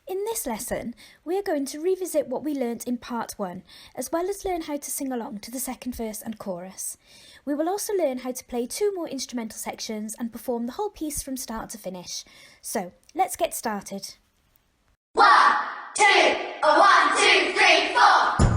In this lesson, we are going to revisit what we learnt in part 1, as well as learn how to sing along to the second verse and chorus. We will also learn how to play 2 more instrumental sections and perform the whole piece from start to finish. So, let's get started. 1, 2, 1, 2, 3, 4.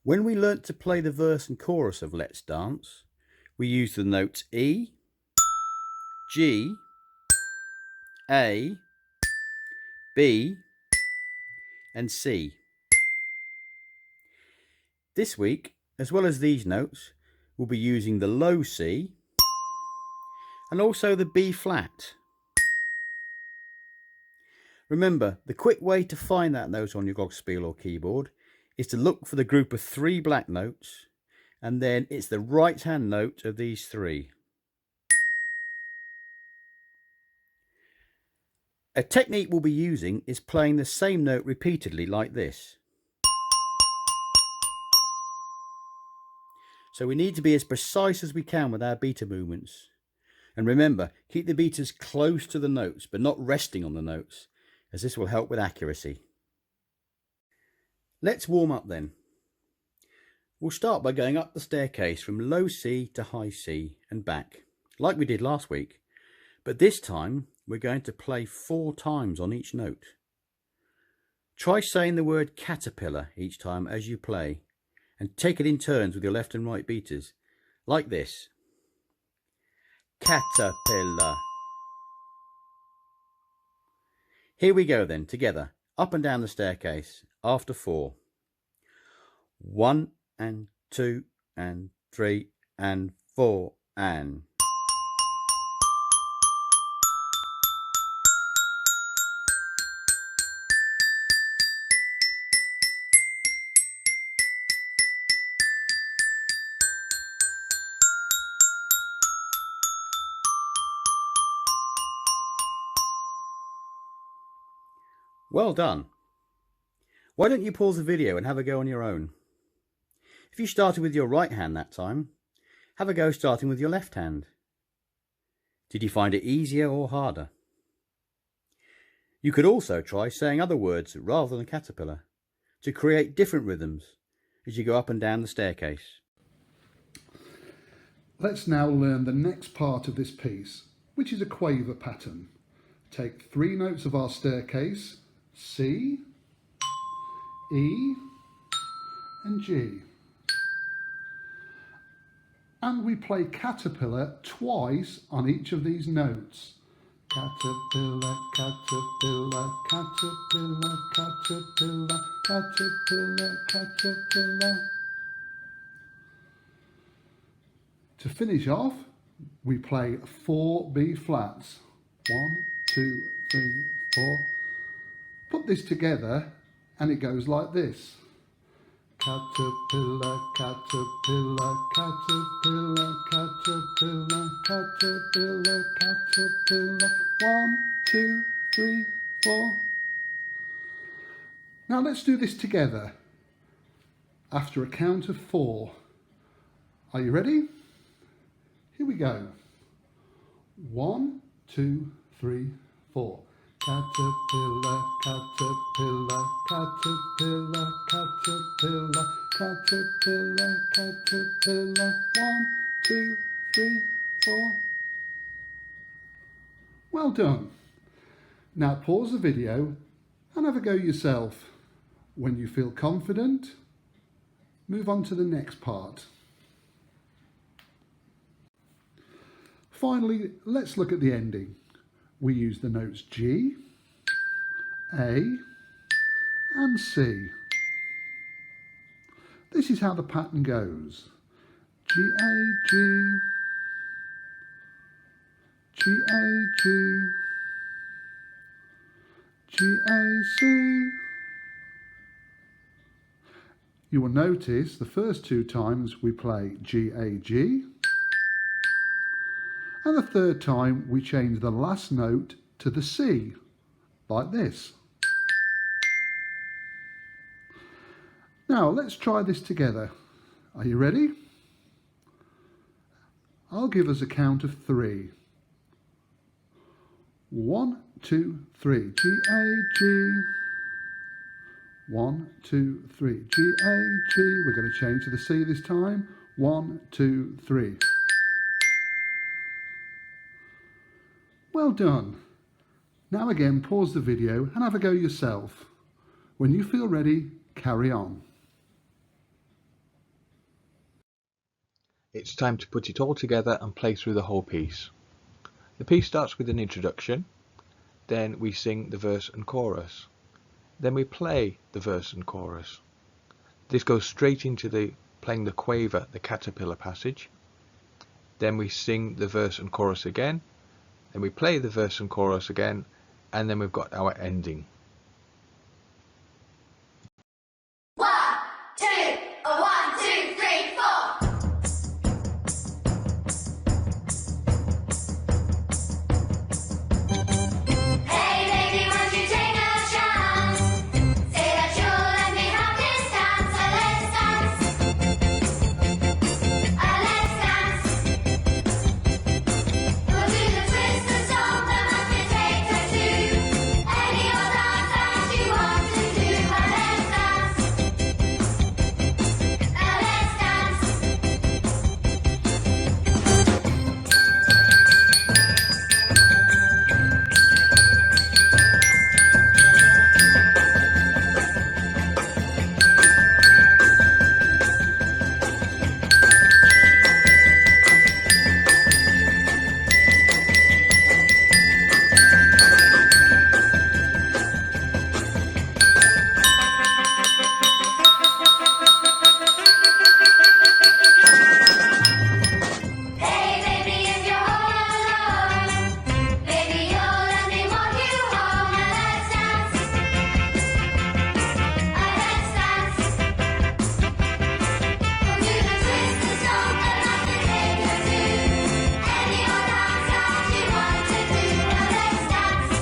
When we learnt to play the verse and chorus of Let's Dance, we used the notes E, G, A, B, and C. This week, as well as these notes, we'll be using the low C and also the B flat. Remember, the quick way to find that note on your Glockenspiel or keyboard is to look for the group of 3 black notes, and then it's the right hand note of these 3. A technique we'll be using is playing the same note repeatedly like this. So we need to be as precise as we can with our beater movements. And remember, keep the beaters close to the notes but not resting on the notes, as this will help with accuracy. Let's warm up then. We'll start by going up the staircase from low C to high C and back, like we did last week. But this time we're going to play 4 times on each note. Try saying the word caterpillar each time as you play, and take it in turns with your left and right beaters, like this. Caterpillar. Here we go then, together, up and down the staircase, after 4. 1 and 2 and 3 and 4 and... Well done. Why don't you pause the video and have a go on your own? If you started with your right hand that time, have a go starting with your left hand. Did you find it easier or harder? You could also try saying other words rather than caterpillar to create different rhythms as you go up and down the staircase. Let's now learn the next part of this piece, which is a quaver pattern. Take 3 notes of our staircase, C, E and G. And we play caterpillar twice on each of these notes. Caterpillar, caterpillar, caterpillar, caterpillar, caterpillar, caterpillar. To finish off, we play 4 B flats. 1, 2, 3, 4. Put this together and it goes like this. caterpillar, caterpillar, caterpillar, caterpillar, caterpillar, caterpillar. 1, 2, 3, 4. Now let's do this together after a count of 4. Are you ready? Here we go. 1, 2, 3, 4. Caterpillar, caterpillar, caterpillar, caterpillar, caterpillar, caterpillar. 1, 2, 3, 4. Well done. Now pause the video and have a go yourself. When you feel confident, move on to the next part. Finally, let's look at the ending. We use the notes G, A and C. This is how the pattern goes. G, A, G, G, A, G, G, A, C. You will notice the first 2 times we play G, A, G, and the third time we change the last note to the C, like this. Now let's try this together. Are you ready? I'll give us a count of 3. 1, 2, 3. G, A, G. 1, 2, 3. G, A, G. We're going to change to the C this time. 1, 2, 3. Well done. Now again, pause the video and have a go yourself. When you feel ready, carry on. It's time to put it all together and play through the whole piece. The piece starts with an introduction, then we sing the verse and chorus, then we play the verse and chorus. This goes straight into playing the quaver, the caterpillar passage, then we sing the verse and chorus again, then we play the verse and chorus again, and then we've got our ending. 1, 2, 1, 2, 3, 4. Hey baby, won't you take a chance? Say that you'll let me have this dance. Let's dance. We'll do the twist and stomp, the mashed potato too. Any old dance that you want to do. Let's dance. Hey baby, if you're all alone, maybe you'll let me walk you home. Let's dance. Let's dance. We'll do the twist and stomp, the mashed potato too. Any old dance that you want to do. Let's dance.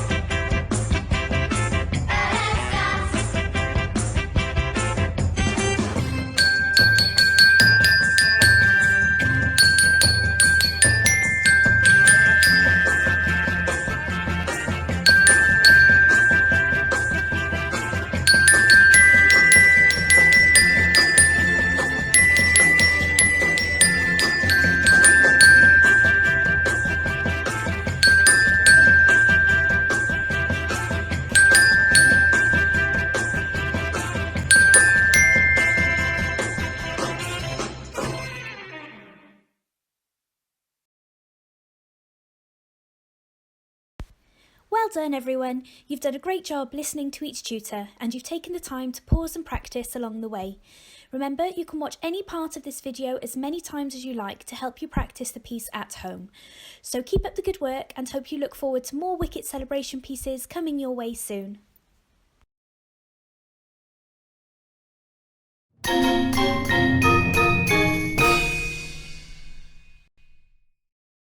Well done everyone, you've done a great job listening to each tutor and you've taken the time to pause and practice along the way. Remember, you can watch any part of this video as many times as you like to help you practice the piece at home. So keep up the good work and hope you look forward to more Wicket celebration pieces coming your way soon.